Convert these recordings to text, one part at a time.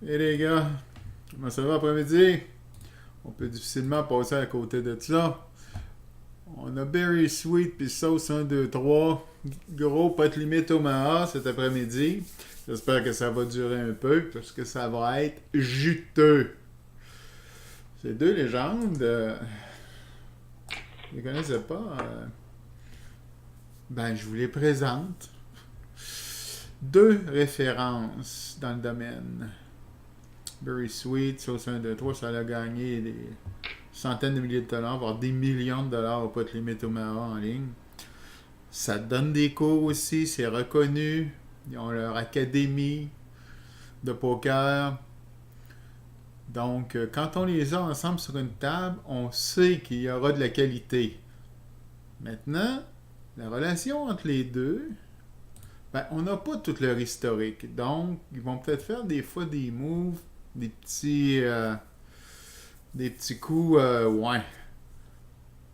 Et les gars, comment ça va après-midi? On peut difficilement passer à côté de ça. On a Berry Sweet puis sauce 1, 2, 3. Gros pas de limite au Maha cet après-midi. J'espère que ça va durer un peu parce que ça va être juteux. Ces deux légendes, je les connaissais pas. Ben, je vous les présente. Deux références dans le domaine. Berry Sweet, sauce 1, 2, 3, ça a gagné des centaines de milliers de dollars, voire des millions de dollars au pot limite au Maha en ligne. Ça donne des cours aussi, c'est reconnu. Ils ont leur académie de poker. Donc, quand on les a ensemble sur une table, on sait qu'il y aura de la qualité. Maintenant, la relation entre les deux, ben, on n'a pas tout leur historique. Donc, ils vont peut-être faire des fois des moves, des petits coups, ouais.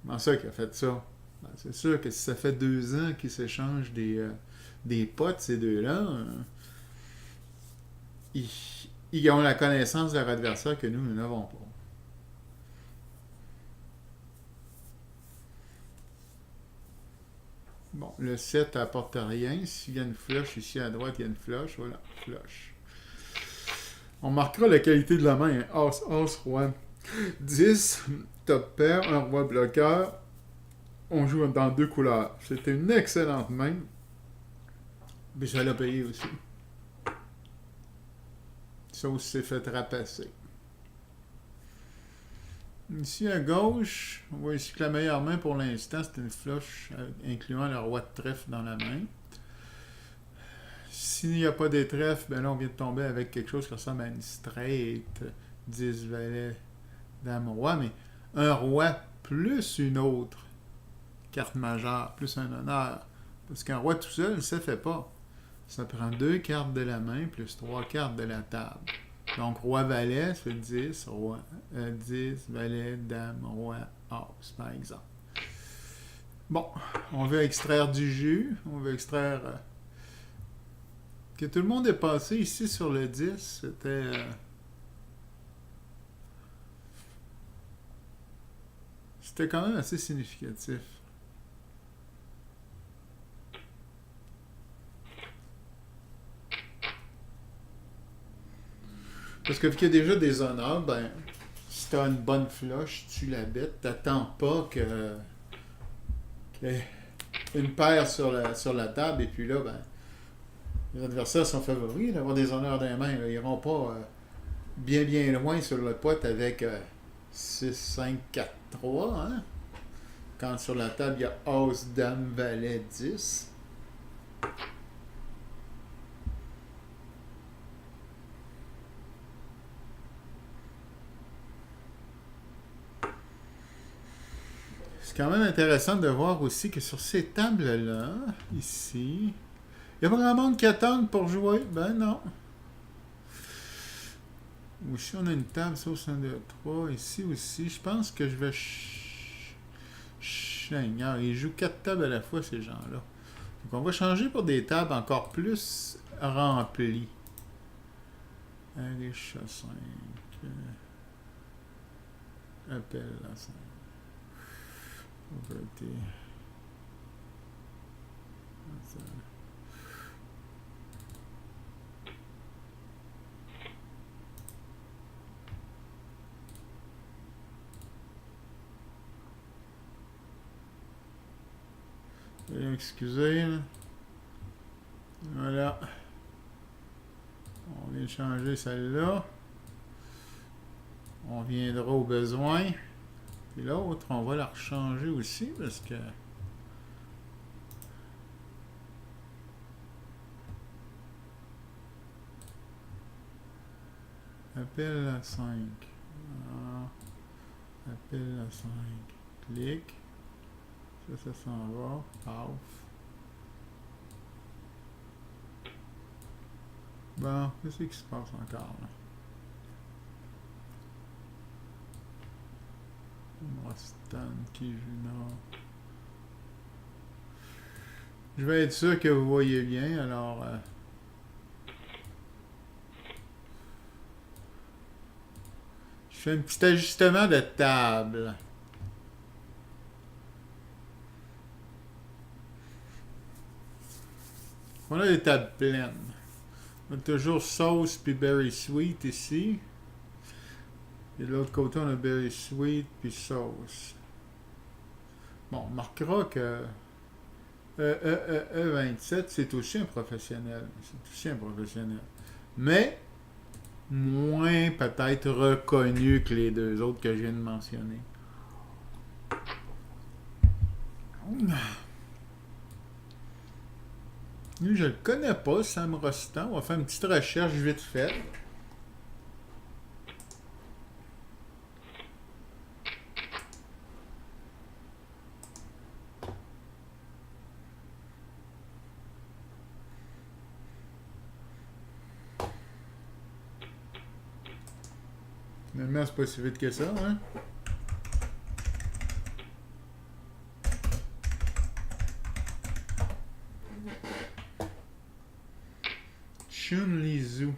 Comment ça qu'il a fait ça? Ben, c'est sûr que si ça fait 2 ans qu'ils s'échangent des potes, ces deux-là, ils, ils ont la connaissance de leur adversaire que nous n'avons pas. Bon, le 7 apporte rien. S'il y a une flush ici à droite, il y a une flush. Voilà, flush. On marquera la qualité de la main. As, As, Roi. 10, top pair, un roi bloqueur. On joue dans deux couleurs. C'était une excellente main. Mais ça l'a payé aussi. Ça aussi s'est fait rapasser. Ici à gauche, on voit ici que la meilleure main pour l'instant, c'est une flush incluant le roi de trèfle dans la main. S'il n'y a pas des trèfles, ben là on vient de tomber avec quelque chose qui ressemble à une straight, 10 valet, dame, roi, mais un roi plus une autre carte majeure, plus un honneur. Parce qu'un roi tout seul, ça ne fait pas. Ça prend deux cartes de la main plus trois cartes de la table. Donc, roi-valet, ça fait 10, roi, 10, valet, dame, roi, as, par exemple. Bon, on veut extraire du jus, on veut extraire... que tout le monde est passé ici sur le 10, c'était quand même assez significatif. Parce que vu qu'il y a déjà des honneurs, ben, si t'as une bonne flush, tu la bêtes, t'attends pas que une paire sur la table, et puis là, ben, les adversaires sont favoris d'avoir des honneurs dans les mains. Là. Ils iront pas bien bien loin sur le pot avec 6, 5, 4, 3. Hein? Quand sur la table, il y a As, Dame, Valet, 10. C'est quand même intéressant de voir aussi que sur ces tables-là, ici, il y a pas grand monde qui attend pour jouer. Ben non. Ici, on a une table, ça, 1, 2, 3. Ici aussi, je pense que je vais... Seigneur, ils jouent 4 tables à la fois, ces gens-là. Donc, on va changer pour des tables encore plus remplies. Allez, chat 5. Appel à 5. Overté. Excusez. Là. Voilà. On vient de changer celle-là. On viendra au besoin. Et l'autre, on va la rechanger aussi parce que... Appel à 5. Ah, appel à 5. Clic. Ça s'en va. Off. Bon, qu'est-ce qui se passe encore là? Mustang qui joue là. Je vais être sûr que vous voyez bien, alors... fais un petit ajustement de table. On a des tables pleines. On a toujours sauce puis berry sweet ici. Et de l'autre côté, on a berry sweet puis sauce. Bon, on remarquera que E27, c'est aussi un professionnel. C'est aussi un professionnel. Mais moins peut-être reconnu que les deux autres que je viens de mentionner. Lui, je le connais pas, Sam Rostand. On va faire une petite recherche vite faite. Finalement, c'est pas si vite que ça, hein? Chun Lizu.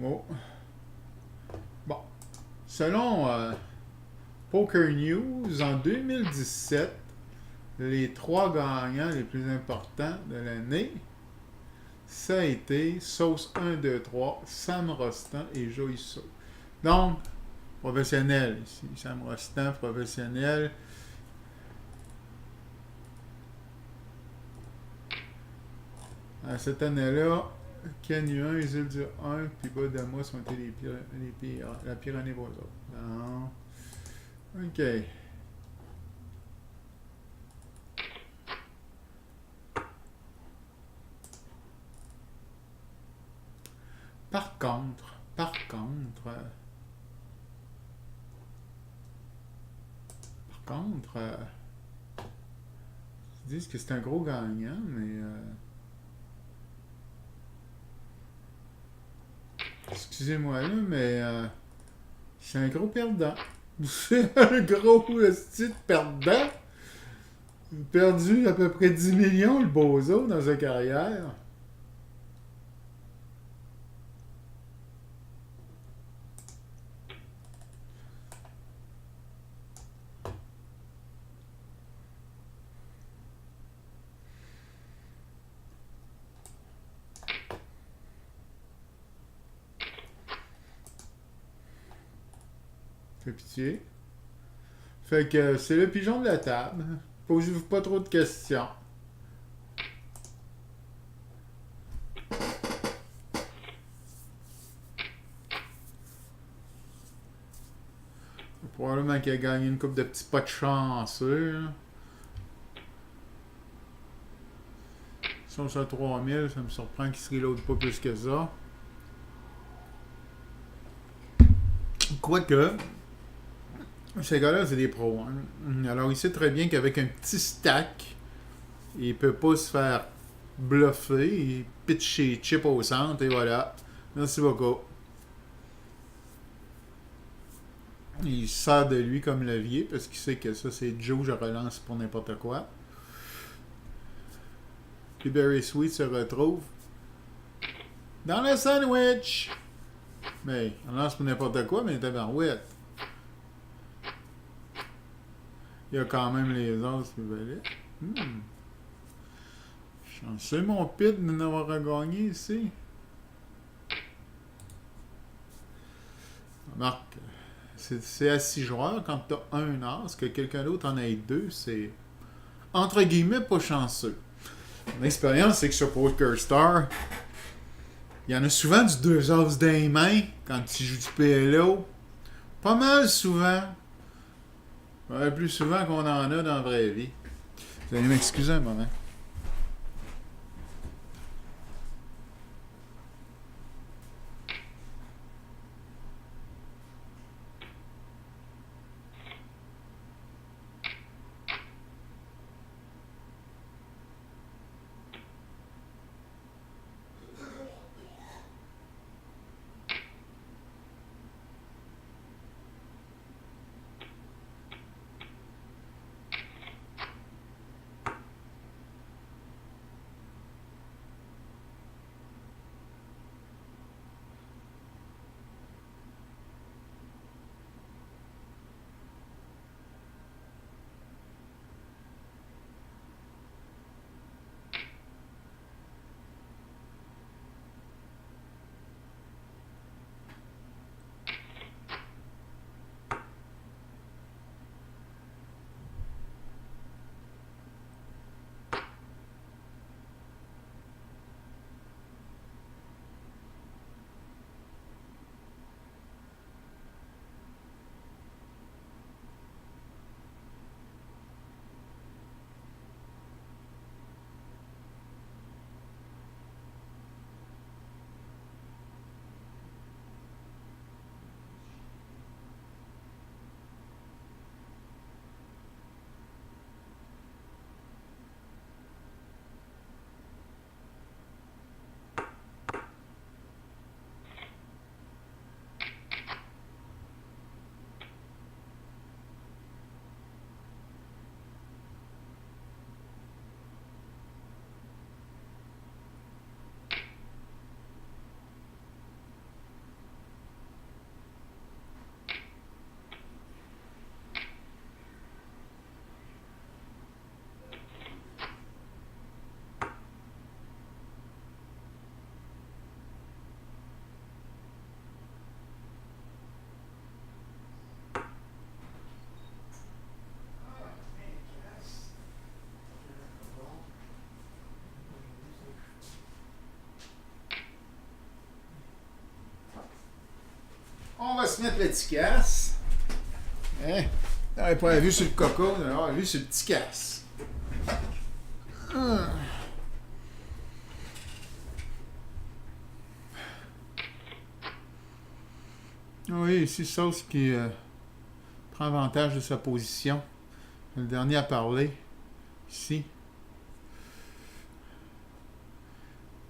Oh. Bon. Selon Poker News, en 2017, les 3 gagnants les plus importants de l'année, ça a été Sauce 1, 2, 3, Sam Rostand et Joyceau. Donc, professionnel ici. Sam Rostand, professionnel. À cette année-là, Canu 1, Isildur 1, puis Bodamos ont été la pire année pour eux autres. Non. OK. Par contre, ils disent que c'est un gros gagnant, mais excusez-moi là, mais c'est un gros perdant. C'est un gros style perdant. Il a perdu à peu près 10 millions, le bozo, dans sa carrière. Fait pitié. Fait que c'est le pigeon de la table. Posez-vous pas trop de questions. Probablement qu'il a gagné une coupe de petits pots de chanceux. Là. Si on à 3000, ça me surprend qu'il se reload pas plus que ça. Quoique, ces gars-là, c'est des pros. Hein. Alors, il sait très bien qu'avec un petit stack, il peut pas se faire bluffer. Il pitch ses chips au centre et voilà. Merci beaucoup. Il sert de lui comme levier parce qu'il sait que ça, c'est Joe, je relance pour n'importe quoi. Puis Berry Sweet se retrouve dans le sandwich. Mais on lance pour n'importe quoi, mais il est tabarouette. Il y a quand même les os qui valaient. Chanceux mon pit de n'avoir regagné ici. Remarque, c'est à 6 joueurs. Quand tu as un as, que quelqu'un d'autre en ait 2, c'est entre guillemets pas chanceux. Mon expérience, c'est que sur Poker Star, il y en a souvent du 2 as des mains quand tu joues du PLO. Pas mal souvent. Plus souvent qu'on en a dans la vraie vie. Vous allez m'excuser un moment. se mettre le petit casse. Hein? On n'avait pas la vue sur le coco, on avait la vue sur le petit casse. Oui, ici, Sauce qui prend avantage de sa position. Le dernier à parler. Ici.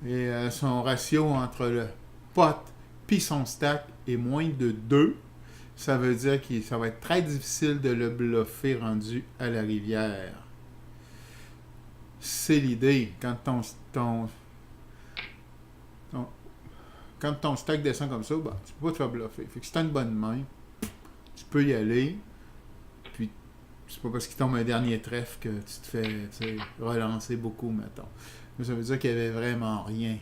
Et son ratio entre le pot et son stack est moins de 2. Ça veut dire que ça va être très difficile de le bluffer rendu à la rivière. C'est l'idée. Quand ton stack descend comme ça, bah, tu peux pas te faire bluffer. Fait que si tu as une bonne main, tu peux y aller. Puis, c'est pas parce qu'il tombe un dernier trèfle que tu te fais relancer beaucoup, mettons. Mais ça veut dire qu'il n'y avait vraiment rien.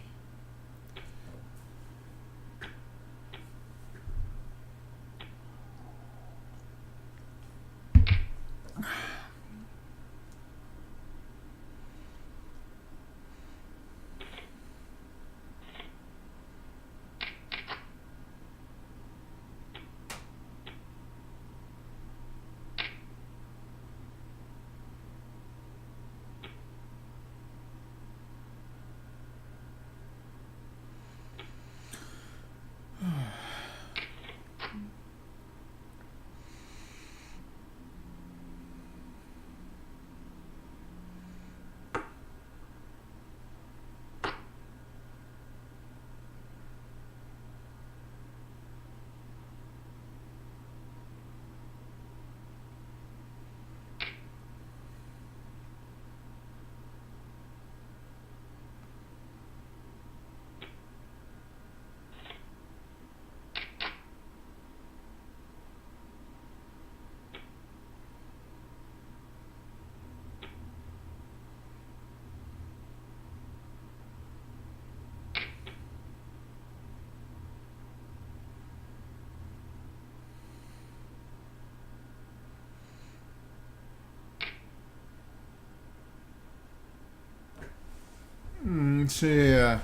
C'est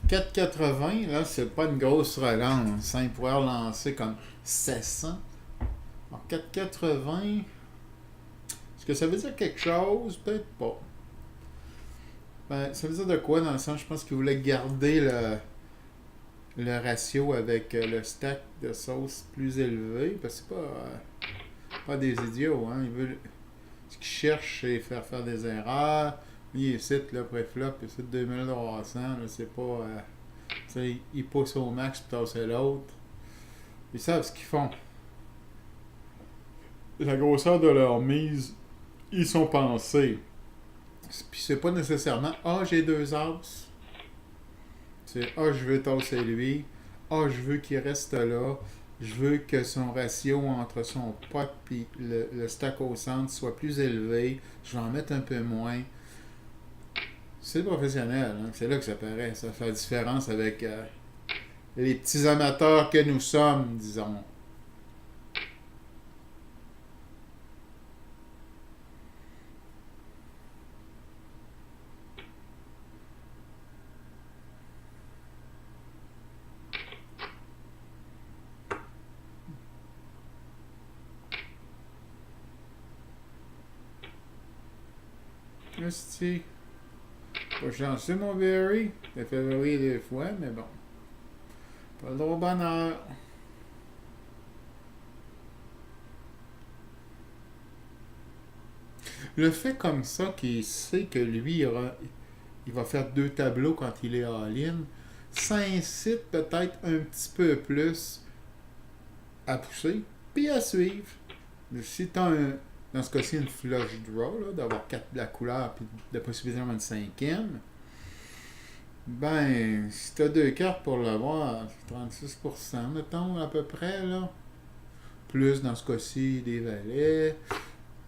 4,80, là, c'est pas une grosse relance. Hein. Il pourrait relancer comme 700. Alors, 4,80, est-ce que ça veut dire quelque chose? Peut-être pas. Ben, ça veut dire de quoi, dans le sens, je pense qu'il voulait garder le ratio avec le stack de sauce plus élevé, parce que c'est pas des idiots, hein. Ce qu'ils cherchent, c'est faire des erreurs. Il est là, pré-flop, ici 2300, là, c'est pas... ils poussent au max pour tasser l'autre. Ils savent ce qu'ils font. La grosseur de leur mise, ils sont pensés. Puis c'est pas nécessairement « Ah, j'ai 2 as ». C'est « Ah, je veux tasser lui ». « Ah, je veux qu'il reste là ». Je veux que son ratio entre son pot et le stack au centre soit plus élevé. Je vais en mettre un peu moins. C'est le professionnel, hein? C'est là que ça paraît. Ça fait la différence avec les petits amateurs que nous sommes, disons. Esti. Pas chanceux, mon Barry. T'as fait varier 2 fois, mais bon. Pas le droit au bonheur. Le fait comme ça qu'il sait que lui, il va faire 2 tableaux quand il est all-in, ça incite peut-être un petit peu plus à pousser, puis à suivre. Si tu as dans ce cas-ci une flush draw, là, d'avoir 4 de la couleur, puis de possibilité d'avoir une 5e, ben, si tu as 2 cartes pour l'avoir, 36%, mettons, à peu près, là. Plus, dans ce cas-ci, des valets,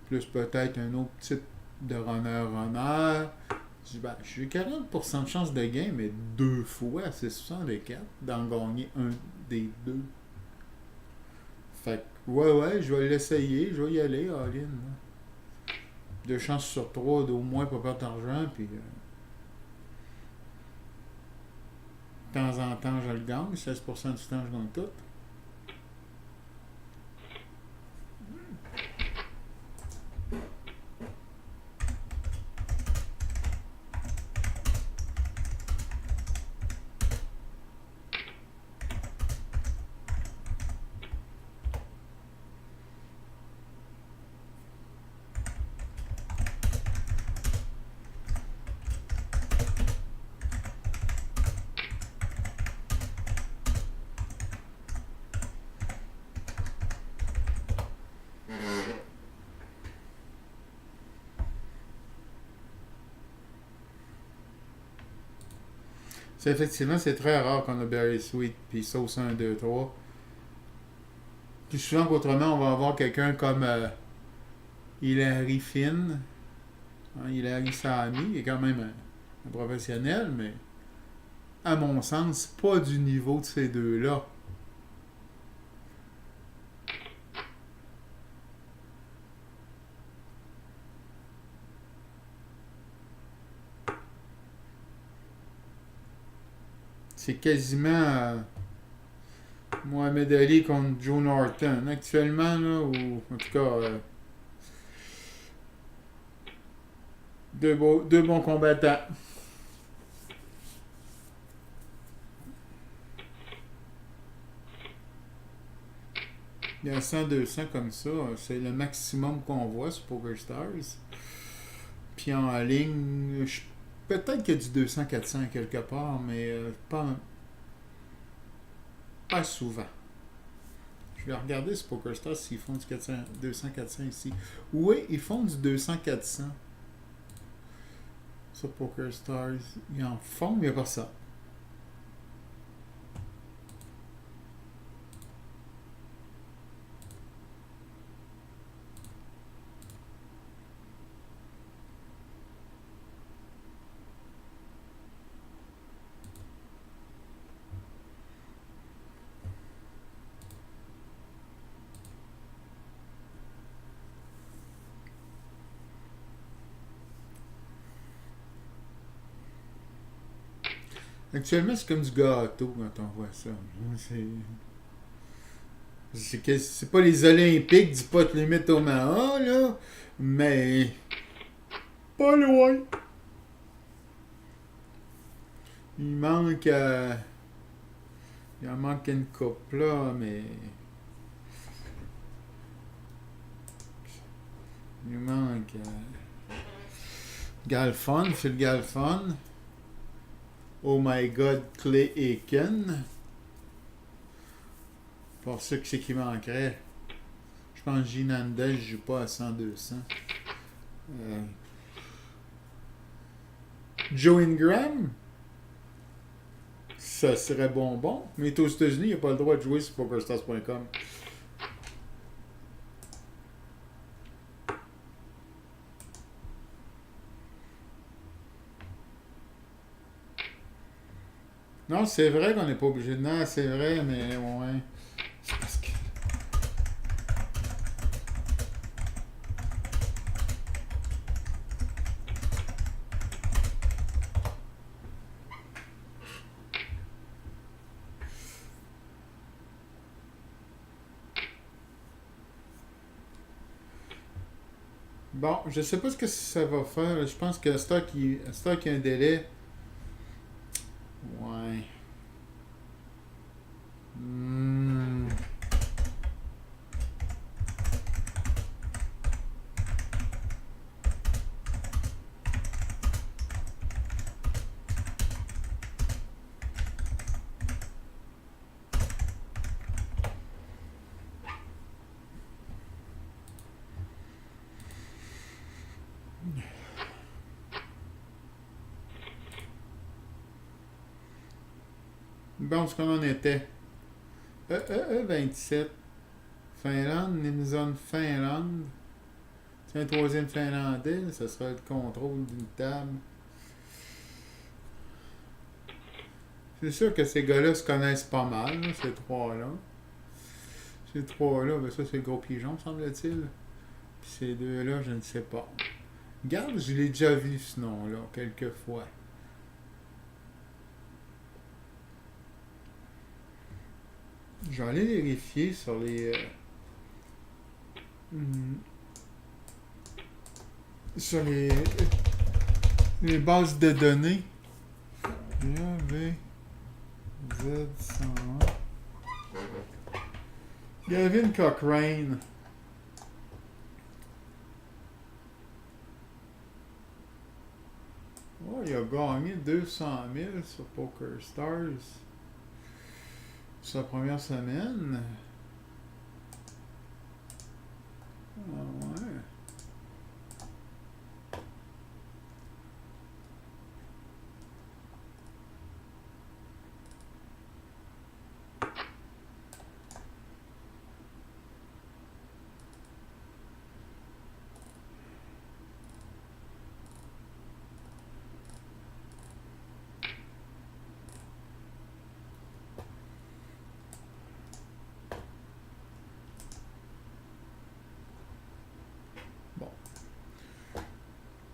plus peut-être un autre type de runner. Ben, j'ai 40% de chance de gain, mais 2 fois, c'est 64 d'en gagner un des 2. Fait que, ouais, je vais l'essayer, je vais y aller, all-in. 2 chances sur 3 d'au moins pas perdre d'argent, puis de temps en temps, je le gagne, 16% du temps, je gagne tout. C'est effectivement, c'est très rare qu'on a Berry Sweet puis sauce 1, 2, 3. Plus souvent qu'autrement, on va avoir quelqu'un comme Hilary Finn. Hein, Hilary Sami, il est quand même un professionnel, mais à mon sens, pas du niveau de ces deux-là. C'est quasiment Mohamed Ali contre Joe Norton. Actuellement, là, ou en tout cas, deux bons combattants. Il y a 100, 200 comme ça. C'est le maximum qu'on voit sur PokerStars. Puis en ligne, peut-être qu'il y a du 200, 400 quelque part, mais pas souvent. Je vais regarder sur PokerStars s'ils font du 400, 200, 400 ici. Oui, ils font du 200, 400. Sur PokerStars, ils en font, mais pas ça. Actuellement, c'est comme du gâteau quand on voit ça. C'est pas les Olympiques du pot limite au Maha, là, mais pas loin. Il manque. Il en manque une coupe, là, mais. Il manque. Galfon, Phil Galfon. Oh my god, Clay Aiken. Pour ça, qui c'est qui manquerait? Je pense que Ginandez ne joue pas à 100-200. Joe Ingram? Ça serait bonbon. Mais aux États-Unis, il n'a pas le droit de jouer sur PokerStars.com. Non, c'est vrai qu'on n'est pas obligé de. Non, c'est vrai, mais ouais. C'est parce que. Bon, je sais pas ce que ça va faire. Je pense que Stock, il y a un délai. Ouais. Hmm. Bon, ce qu'on en était. 27. Finlande, Nimzon, Finlande. C'est un troisième Finlandais, ça sera le contrôle d'une table. C'est sûr que ces gars-là se connaissent pas mal, là, ces trois-là. Ces trois-là, ben ça c'est le gros pigeon, semble-t-il. Puis ces deux-là, je ne sais pas. Garde, je l'ai déjà vu ce nom-là, quelques fois. Je vais aller vérifier sur hmm, sur les bases de données. V Z101. Gavin Cochrane. Oh, il a gagné 200 000 sur PokerStars sa première semaine. Ah ouais.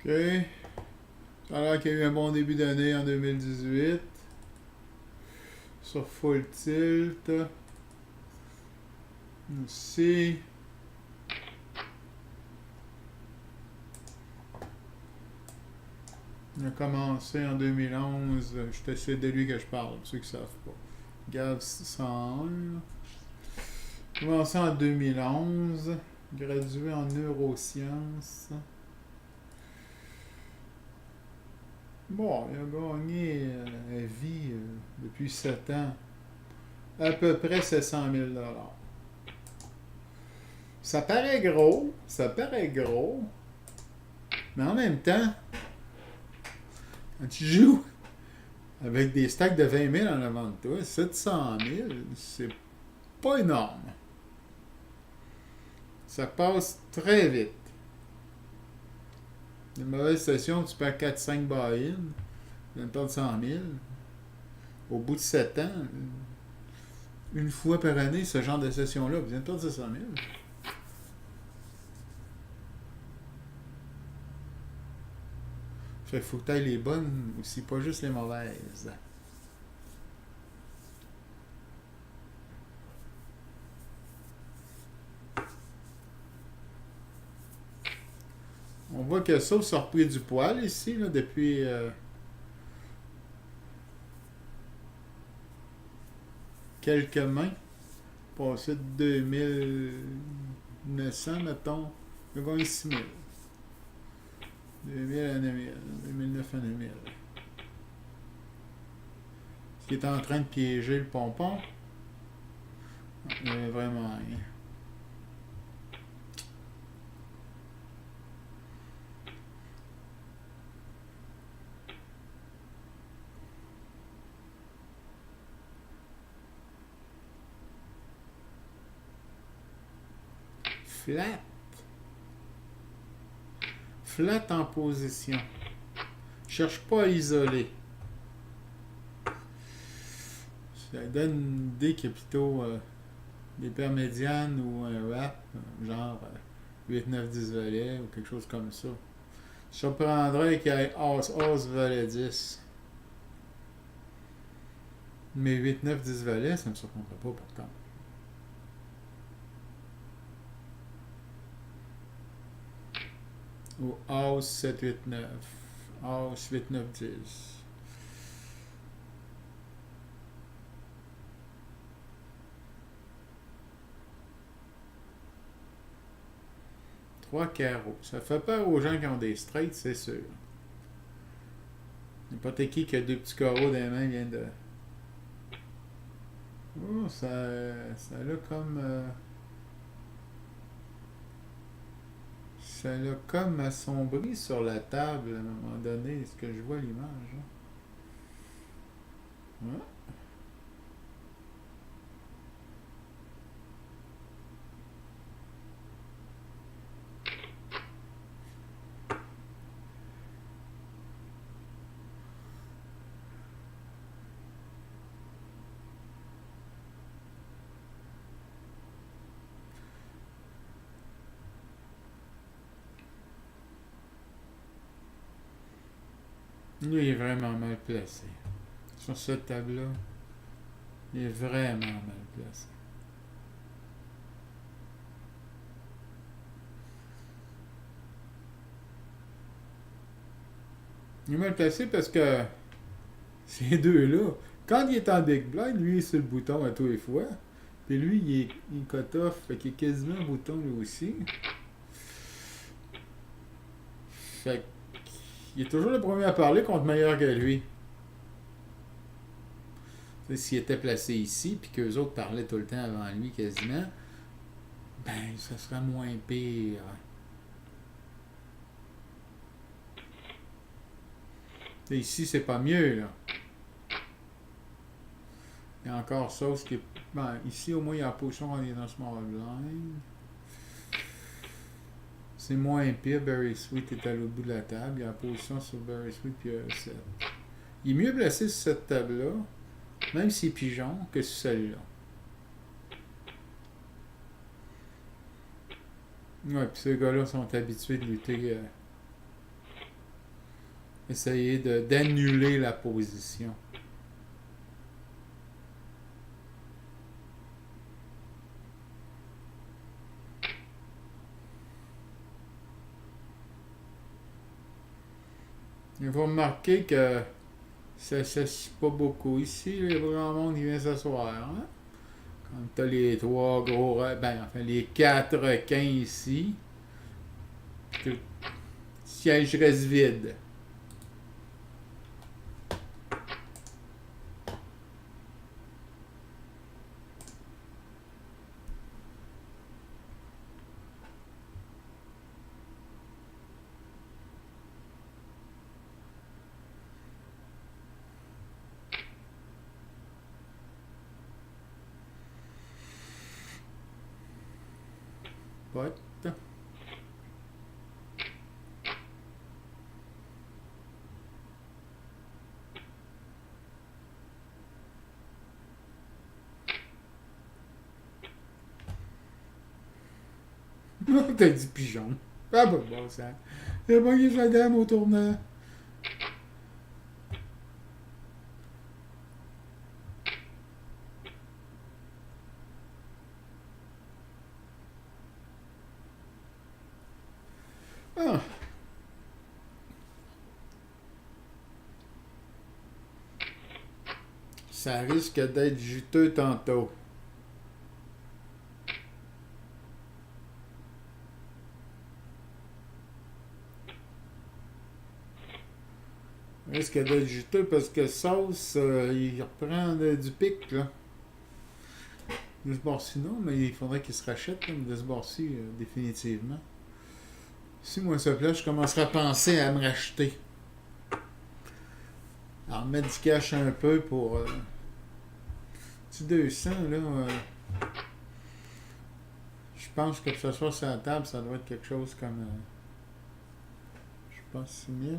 OK. Ça a l'air qu'il y a eu un bon début d'année en 2018. Sur Full Tilt. Aussi. Il a commencé en 2011. C'est de lui que je parle, pour ceux qui ne savent pas. Gav 101. Commencé en 2011. Gradué en neurosciences. Bon, il a gagné vie depuis 7 ans. À peu près 700 000 $. Ça paraît gros. Ça paraît gros. Mais en même temps, quand tu joues avec des stacks de 20 000 en avant de toi, 700 000, c'est pas énorme. Ça passe très vite. Une mauvaise session, tu perds 4-5 buy-in, tu viens de perdre 100 000. Au bout de 7 ans, une fois par année, ce genre de session-là, tu viens de perdre 700 000. Fait qu'il faut que tu ailles les bonnes aussi, pas juste les mauvaises. On voit que ça a repris du poil ici, là, depuis quelques mains. Passé de 2900, mettons. Il a gagné 6000. 2000 à 9000. 2009 à 9000. Est-ce qu'il est en train de piéger le pompon? Il n'y avait vraiment rien. Flat. Flat en position. Cherche pas à isoler. Ça donne une idée qu'il y a plutôt des paires médianes ou un wrap, genre 8, 9, 10 volets ou quelque chose comme ça. Je surprendrais qu'il y ait As, As, volet 10. Mais 8, 9, 10 volets, ça ne me surprendrait pas pourtant. Ou As 7, 8, 9. As 8, 9, 10. Trois carreaux. Ça fait peur aux gens qui ont des straights, c'est sûr. N'importe qui a deux petits carreaux dans les mains vient de... Oh, ça l'a comme... ça l'a comme assombri sur la table à un moment donné, ce que je vois à l'image. Ouais. Lui, il est vraiment mal placé. Sur cette table-là, il est vraiment mal placé. Il est mal placé parce que ces deux-là, quand il est en big blind, lui, il est sur le bouton à tous les fois. Puis lui, il est cut-off, fait qu'il est quasiment un bouton lui aussi. Fait qu'il est toujours le premier à parler contre meilleur que lui. S'il était placé ici, puis qu'eux autres parlaient tout le temps avant lui quasiment, ben, ça serait moins pire. Et ici, c'est pas mieux, là. Il y a encore ça, ce qui est... Ben, ici, au moins, il y a la position quand il est dans small blind. C'est moins pire. Berry Sweet est à l'autre bout de la table. Il y a la position sur Berry Sweet, puis il y a 7. Il est mieux placé sur cette table-là, même s'il est pigeon, que sur celle-là. Ouais, puis ces gars-là sont habitués de lutter essayer d'annuler la position. Il faut remarquer que ça ne s'assit pas beaucoup ici. Il y a grand monde qui vient s'asseoir. Hein? Quand tu as les trois gros. Ben, enfin, les quatre requins ici, que le siège reste vide. Pot. T'as dit pigeon. Ah bah bon ça. Il a manqué sa dame au tournant. Ah. Ça risque d'être juteux tantôt. Ça risque d'être juteux parce que Sauce, il reprend du pic, là. De ce bord-ci, non, mais il faudrait qu'il se rachète, là, de ce bord-ci, définitivement. Si moi, ça plaît, je commencerai à penser à me racheter. Alors, mettre du cash un peu pour. Petit 200, là. Je pense que ce soit sur la table, ça doit être quelque chose comme. Je pense 6 000.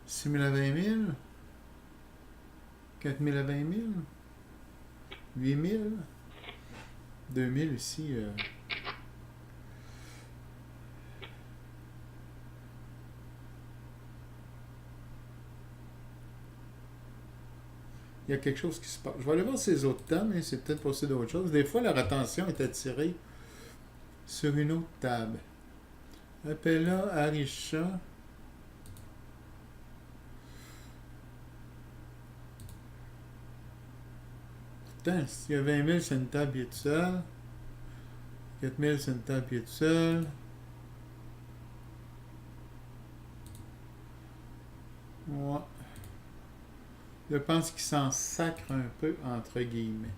6 000 à 20 000. 4 000 à 20 000. 8 000. 2 000 ici. Il y a quelque chose qui se passe. Je vais aller voir ces autres tables, mais c'est peut-être passé d'autres choses. Des fois, leur attention est attirée sur une autre table. Appela, Arisha. Putain, s'il y a 20 000, c'est une table qui est tout seul. 4 000, c'est une table qui est tout seul. Ouais. Je pense qu'il s'en sacre un peu, entre guillemets.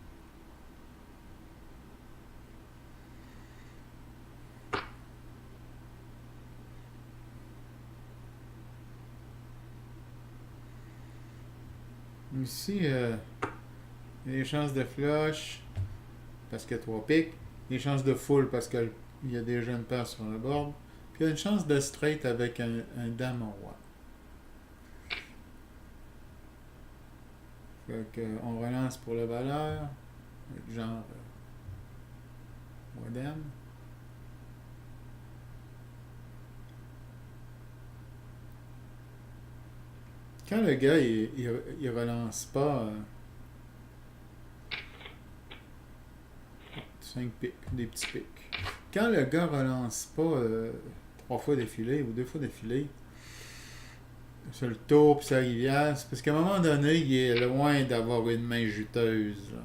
Ici, il y a des chances de flush parce qu'il y a 3 piques. Des chances de full parce qu'il y a des jeunes paires sur le board. Puis il y a une chance de straight avec un dame au roi. Fait que, on relance pour le valeur. Genre roi dame. Quand le gars il relance pas 5 pics, des petits pics. Quand le gars relance pas 3 fois d'affilée ou 2 fois d'affilée sur le tour puis sa rivière, c'est parce qu'à un moment donné, il est loin d'avoir une main juteuse. Là.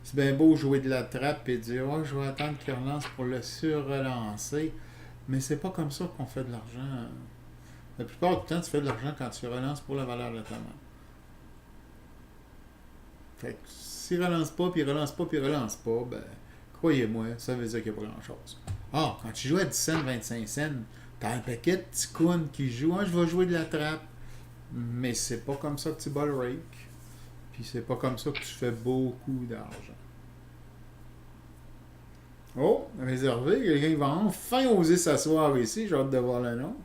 C'est bien beau jouer de la trappe et dire oh, je vais attendre qu'il relance pour le sur-relancer. Mais c'est pas comme ça qu'on fait de l'argent. La plupart du temps, tu fais de l'argent quand tu relances pour la valeur de ta main. Fait que s'il relance pas, puis il relance pas, puis il relance pas, ben, croyez-moi, ça veut dire qu'il n'y a pas grand-chose. Ah, quand tu joues à 10 cents, 25 cents, t'as un paquet de petits counes qui jouent. Ah, je vais jouer de la trappe. Mais c'est pas comme ça que tu bats le rake. Puis c'est pas comme ça que tu fais beaucoup d'argent. Oh, réservé, quelqu'un va enfin oser s'asseoir ici, j'ai hâte de voir le nom.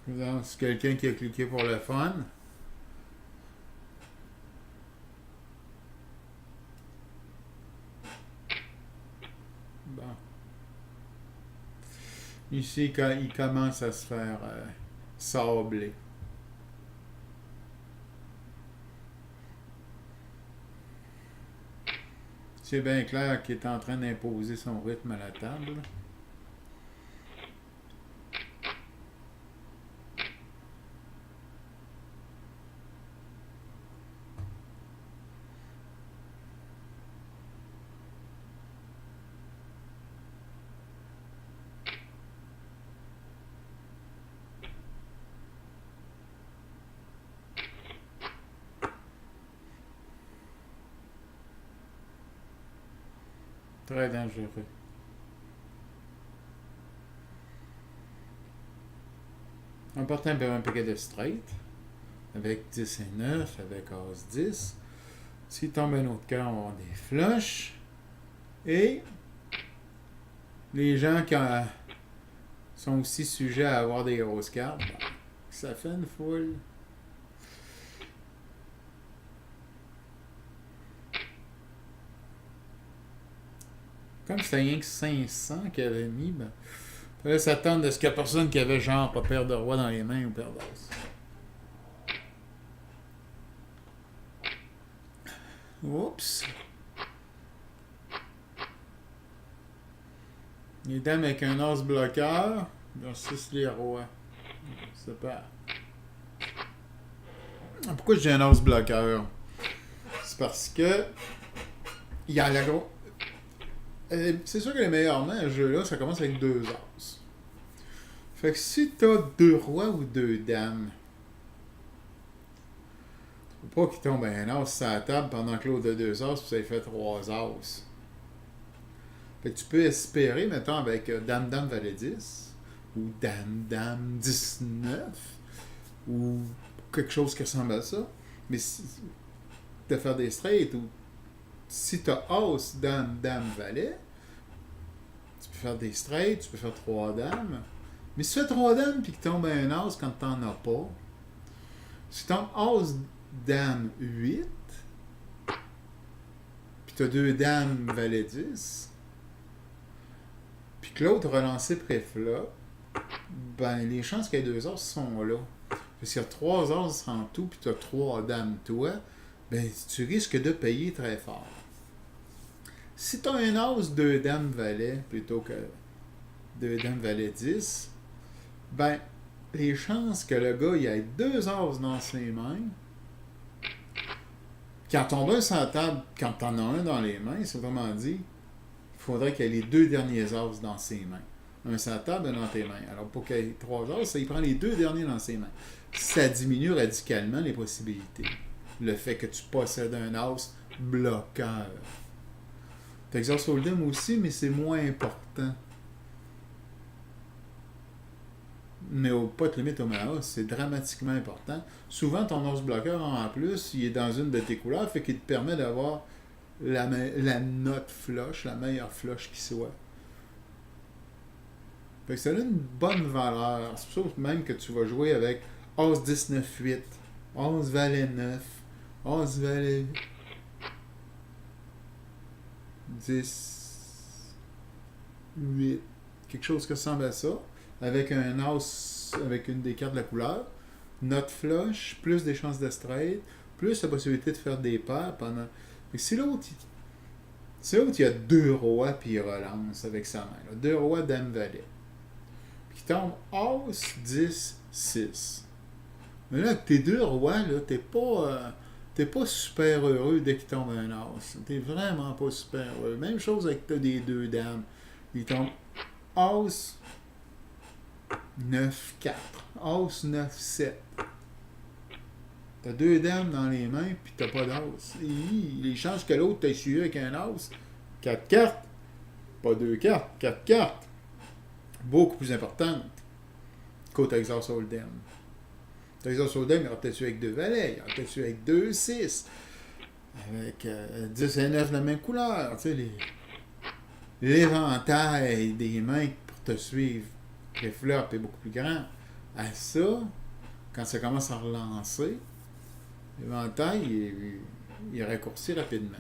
Non, c'est quelqu'un qui a cliqué pour le fun. Bon. Ici, quand il commence à se faire sabler. C'est bien clair qu'il est en train d'imposer son rythme à la table. Très dangereux. On part un paquet de straight, avec 10 et 9, avec As 10. S'il tombe un autre cœur, on va avoir des flushs. Et les gens qui sont aussi sujets à avoir des grosses cartes, ben, ça fait une foule. Comme c'était rien que 500 qu'il avait mis, ben, il fallait s'attendre à ce qu'il y a personne qui avait genre pas paire de roi dans les mains ou paire d'as. Oups. Les dames avec un as bloqueur versus les rois. C'est pas. Pourquoi j'ai un as bloqueur? C'est parce que il y a la gros. C'est sûr que les meilleurs mains à ce jeu-là, ça commence avec 2 as. Fait que si t'as 2 rois ou 2 dames, faut pas qu'il tombe un as sur la table pendant que l'autre a 2 as, puis ça fait 3 as. Fait que tu peux espérer, mettons, avec Dame-Dame Valet 10, ou Dame-Dame 19, ou quelque chose qui ressemble à ça, mais de faire des straights, ou si tu as As, Dame, Dame, Valet, tu peux faire des straights, tu peux faire 3 dames, mais si tu fais 3 dames puis qu'il tombe un As quand tu n'en as pas, si tu tombes As, Dame, 8, puis tu as 2 dames, Valet 10, puis que l'autre relancé pré-flop, ben les chances qu'il y ait 2 As sont là. Parce qu'il y a 3 As en tout, puis tu as 3 dames toi, ben tu risques de payer très fort. Si tu as un As, 2 dames valet, plutôt que 2 dames valet 10, ben les chances que le gars il ait 2 As dans ses mains, quand tombe un sur la table, quand tu en as un dans les mains, c'est autrement dit, il faudrait qu'il ait les 2 derniers As dans ses mains. Un sur la table, un dans tes mains. Alors pour qu'il ait 3 As, ça, il prend les 2 derniers dans ses mains. Ça diminue radicalement les possibilités. Le fait que tu possèdes un As bloqueur. Texas Hold'em aussi, mais c'est moins important. Mais au pot limite Omaha, c'est dramatiquement important. Souvent, ton as bloqueur, en plus, il est dans une de tes couleurs, fait qu'il te permet d'avoir la note flush, la meilleure flush qui soit. Fait que ça a une bonne valeur. C'est pour ça même que tu vas jouer avec As 10, 9, 8, As Valet 9, As Valet 10, 8, quelque chose qui ressemble à ça, avec un as, avec une des cartes de la couleur, note flush, plus des chances de straight, plus la possibilité de faire des paires pendant. Mais si l'autre, il y a 2 rois, puis il relance avec sa main. Là. 2 rois, dame, valet. Puis il tombe as, 10, 6. Mais là, avec tes 2 rois, là, t'es pas super heureux dès qu'il tombe un as. T'es vraiment pas super heureux. Même chose avec des 2 dames. Il tombe as 9, 4. As 9, 7. T'as 2 dames dans les mains, puis t'as pas d'as. Les chances que l'autre t'ait suivi avec un as, 4 cartes. Pas 2 cartes, 4 cartes. Beaucoup plus importantes qu'au Texas Hold'em. Texas Hold'em, il aura peut-être eu avec 2 valets, il aura peut-être eu avec 2, 6. Avec 10 et 9 de la même couleur. Tu sais, l'éventail des mains pour te suivre, les flops est beaucoup plus grand. à ça, quand ça commence à relancer, l'éventail il raccourcit rapidement.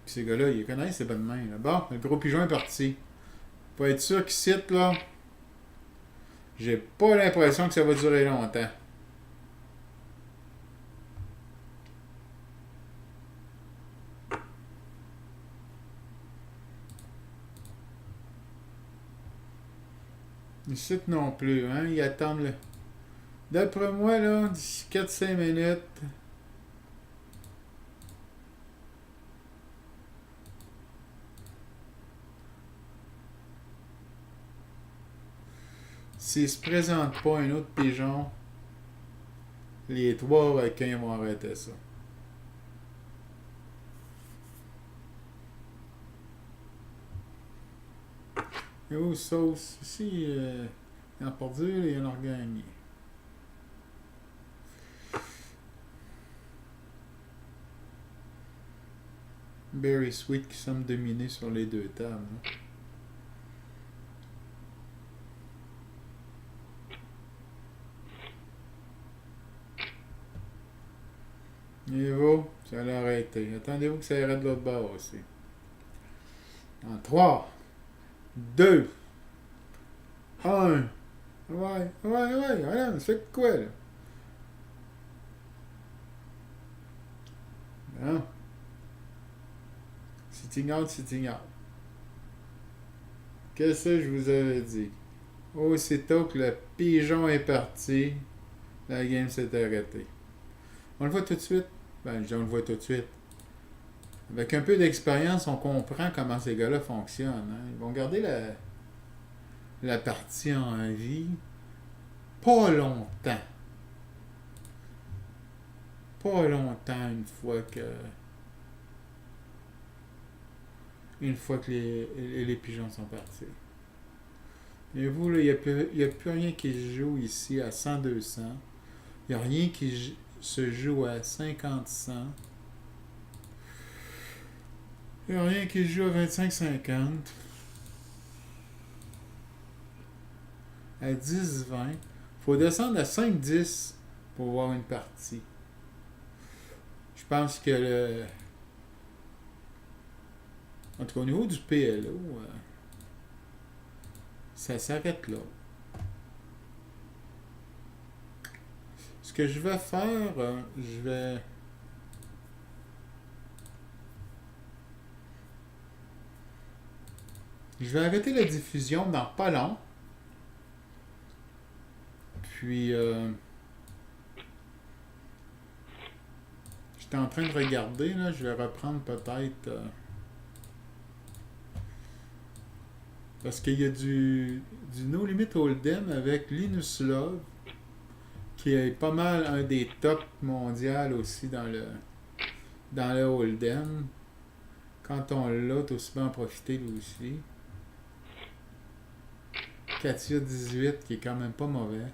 Puis ces gars-là, ils connaissent ces bonnes mains. Là. Bon, le gros pigeon est parti. Pour être sûr qu'il cite, là, j'ai pas l'impression que ça va durer longtemps. Ici non plus, hein? Ils attendent le... D'après moi, là, d'ici 4-5 minutes... S'il se présente pas un autre pigeon, les 3 requins vont arrêter ça. Et où sauce? Ici, il y en a perdu, il y en a gagné. Berry Sweet qui semble dominer sur les deux tables. Hein. Et vous, ça allait arrêter. Attendez-vous que ça arrête de l'autre bord aussi. En 3, 2, 1. Ouais, voilà, c'est quoi là? Hein? Sitting out. Qu'est-ce que je vous avais dit? Aussitôt que le pigeon est parti, la game s'est arrêtée. On le voit tout de suite. Ben, on le voit tout de suite. Avec un peu d'expérience, on comprend comment ces gars-là fonctionnent. Hein. Ils vont garder la partie en vie pas longtemps. Pas longtemps une fois que les pigeons sont partis. Et vous, là, il n'y a plus rien qui se joue ici à 100-200. Il n'y a rien qui se joue à 50-100. Il n'y a rien qui se joue à 25-50. À 10-20. Il faut descendre à 5-10 pour voir une partie. Je pense que en tout cas, au niveau du PLO, ça s'arrête là. Ce que je vais faire, je vais arrêter la diffusion dans pas long. Puis, j'étais en train de regarder, là, je vais reprendre peut-être... parce qu'il y a du No Limit Hold'em avec Linus Love, qui est pas mal un des tops mondiaux aussi dans le Hold'em. Quand on l'a, t'as aussi bien en profiter lui aussi. Katia 18, qui est quand même pas mauvais.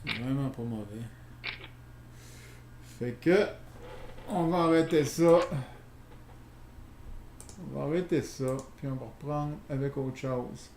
Vraiment pas mauvais. Fait que on va arrêter ça. Puis on va reprendre avec autre chose.